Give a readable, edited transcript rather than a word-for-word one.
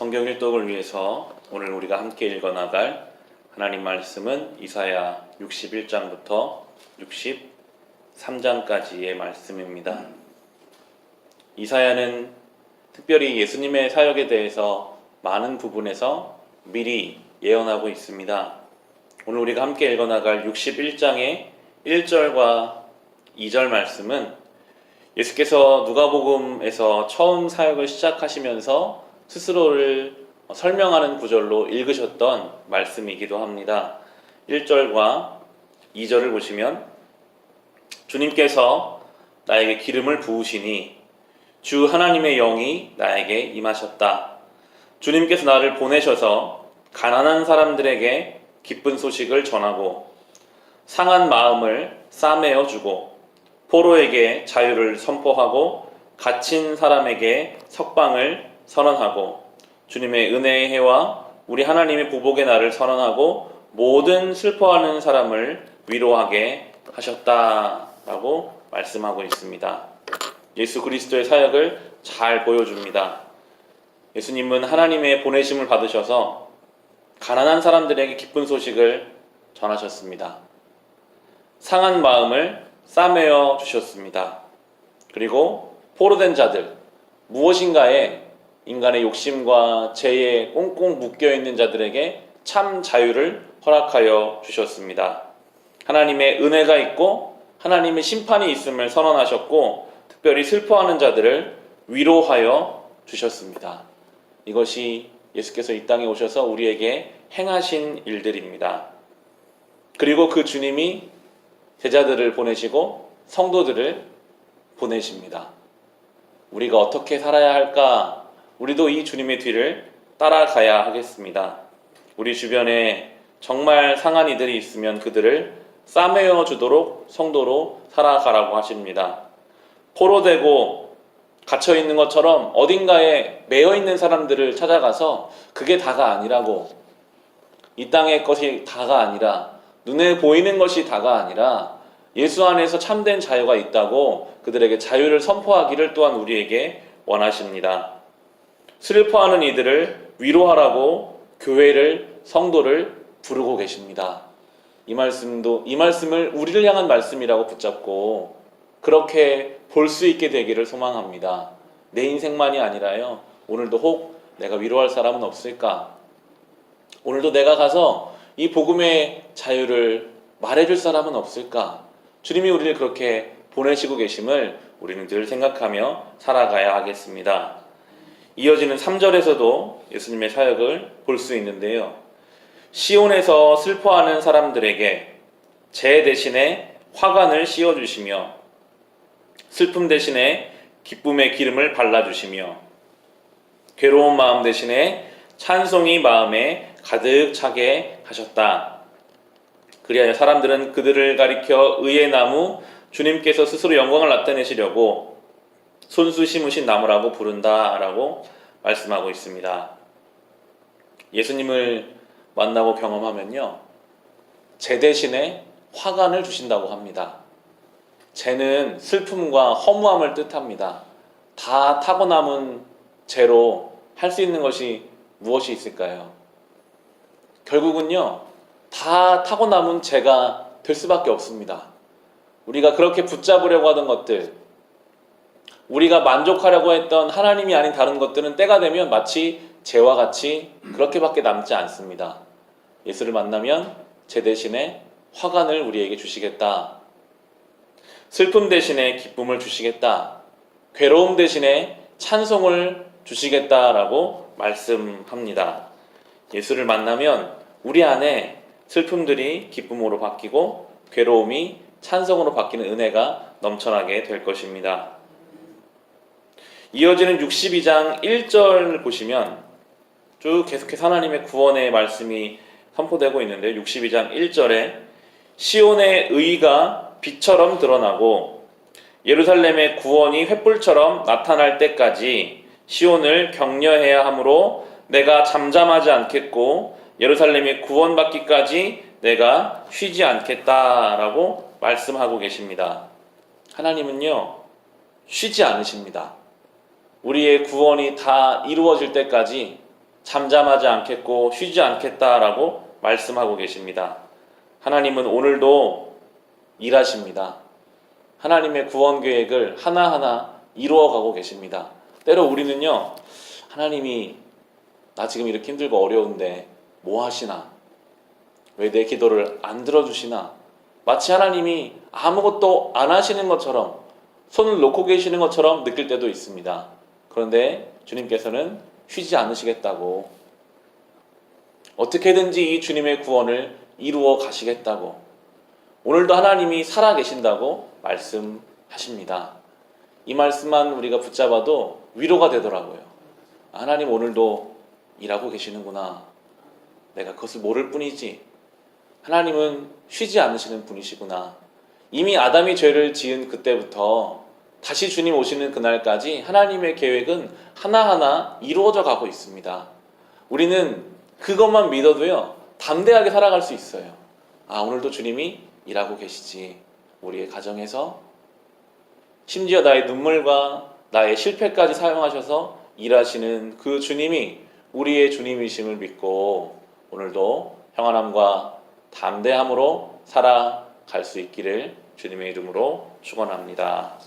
성경 일독을 위해서 오늘 우리가 함께 읽어나갈 하나님 말씀은 이사야 61장부터 63장까지의 말씀입니다. 이사야는 특별히 예수님의 사역에 대해서 많은 부분에서 미리 예언하고 있습니다. 오늘 우리가 함께 읽어나갈 61장의 1절과 2절 말씀은 예수께서 누가복음에서 처음 사역을 시작하시면서 스스로를 설명하는 구절로 읽으셨던 말씀이기도 합니다. 1절과 2절을 보시면 주님께서 나에게 기름을 부으시니 주 하나님의 영이 나에게 임하셨다. 주님께서 나를 보내셔서 가난한 사람들에게 기쁜 소식을 전하고 상한 마음을 싸매어 주고 포로에게 자유를 선포하고 갇힌 사람에게 석방을 선언하고 주님의 은혜의 해와 우리 하나님의 보복의 날을 선언하고 모든 슬퍼하는 사람을 위로하게 하셨다라고 말씀하고 있습니다. 예수 그리스도의 사역을 잘 보여줍니다. 예수님은 하나님의 보내심을 받으셔서 가난한 사람들에게 기쁜 소식을 전하셨습니다. 상한 마음을 싸매어 주셨습니다. 그리고 포로된 자들, 무엇인가에 인간의 욕심과 죄에 꽁꽁 묶여있는 자들에게 참 자유를 허락하여 주셨습니다. 하나님의 은혜가 있고 하나님의 심판이 있음을 선언하셨고 특별히 슬퍼하는 자들을 위로하여 주셨습니다. 이것이 예수께서 이 땅에 오셔서 우리에게 행하신 일들입니다. 그리고 그 주님이 제자들을 보내시고 성도들을 보내십니다. 우리가 어떻게 살아야 할까? 우리도 이 주님의 뒤를 따라가야 하겠습니다. 우리 주변에 정말 상한 이들이 있으면 그들을 싸매어 주도록 성도로 살아가라고 하십니다. 포로되고 갇혀있는 것처럼 어딘가에 매여있는 사람들을 찾아가서 그게 다가 아니라고, 이 땅의 것이 다가 아니라, 눈에 보이는 것이 다가 아니라 예수 안에서 참된 자유가 있다고 그들에게 자유를 선포하기를 또한 우리에게 원하십니다. 슬퍼하는 이들을 위로하라고 교회를, 성도를 부르고 계십니다. 이 말씀을 우리를 향한 말씀이라고 붙잡고 그렇게 볼 수 있게 되기를 소망합니다. 내 인생만이 아니라요, 오늘도 혹 내가 위로할 사람은 없을까? 오늘도 내가 가서 이 복음의 자유를 말해줄 사람은 없을까? 주님이 우리를 그렇게 보내시고 계심을 우리는 늘 생각하며 살아가야 하겠습니다. 이어지는 3절에서도 예수님의 사역을 볼 수 있는데요. 시온에서 슬퍼하는 사람들에게 재 대신에 화관을 씌워주시며 슬픔 대신에 기쁨의 기름을 발라주시며 괴로운 마음 대신에 찬송이 마음에 가득 차게 하셨다. 그리하여 사람들은 그들을 가리켜 의의 나무 주님께서 스스로 영광을 나타내시려고 손수 심으신 나무라고 부른다라고 말씀하고 있습니다. 예수님을 만나고 경험하면요, 재 대신에 화관을 주신다고 합니다. 재는 슬픔과 허무함을 뜻합니다. 다 타고 남은 재로 할 수 있는 것이 무엇이 있을까요? 결국은요, 다 타고 남은 재가 될 수밖에 없습니다. 우리가 그렇게 붙잡으려고 하던 것들, 우리가 만족하려고 했던 하나님이 아닌 다른 것들은 때가 되면 마치 재와 같이 그렇게밖에 남지 않습니다. 예수를 만나면 재 대신에 화관을 우리에게 주시겠다. 슬픔 대신에 기쁨을 주시겠다. 괴로움 대신에 찬송을 주시겠다라고 말씀합니다. 예수를 만나면 우리 안에 슬픔들이 기쁨으로 바뀌고 괴로움이 찬송으로 바뀌는 은혜가 넘쳐나게 될 것입니다. 이어지는 62장 1절 보시면 쭉 계속해서 하나님의 구원의 말씀이 선포되고 있는데 62장 1절에 시온의 의가 빛처럼 드러나고 예루살렘의 구원이 횃불처럼 나타날 때까지 시온을 격려해야 하므로 내가 잠잠하지 않겠고 예루살렘이 구원받기까지 내가 쉬지 않겠다라고 말씀하고 계십니다. 하나님은요, 쉬지 않으십니다. 우리의 구원이 다 이루어질 때까지 잠잠하지 않겠고 쉬지 않겠다라고 말씀하고 계십니다. 하나님은 오늘도 일하십니다. 하나님의 구원 계획을 하나하나 이루어가고 계십니다. 때로 우리는요, 하나님이 나 지금 이렇게 힘들고 어려운데 뭐 하시나? 왜 내 기도를 안 들어주시나? 마치 하나님이 아무것도 안 하시는 것처럼, 손을 놓고 계시는 것처럼 느낄 때도 있습니다. 그런데 주님께서는 쉬지 않으시겠다고, 어떻게든지 이 주님의 구원을 이루어 가시겠다고, 오늘도 하나님이 살아 계신다고 말씀하십니다. 이 말씀만 우리가 붙잡아도 위로가 되더라고요. 하나님 오늘도 일하고 계시는구나. 내가 그것을 모를 뿐이지. 하나님은 쉬지 않으시는 분이시구나. 이미 아담이 죄를 지은 그때부터 다시 주님 오시는 그날까지 하나님의 계획은 하나하나 이루어져 가고 있습니다. 우리는 그것만 믿어도요, 담대하게 살아갈 수 있어요. 오늘도 주님이 일하고 계시지. 우리의 가정에서 심지어 나의 눈물과 나의 실패까지 사용하셔서 일하시는 그 주님이 우리의 주님이심을 믿고 오늘도 평안함과 담대함으로 살아갈 수 있기를 주님의 이름으로 축원합니다.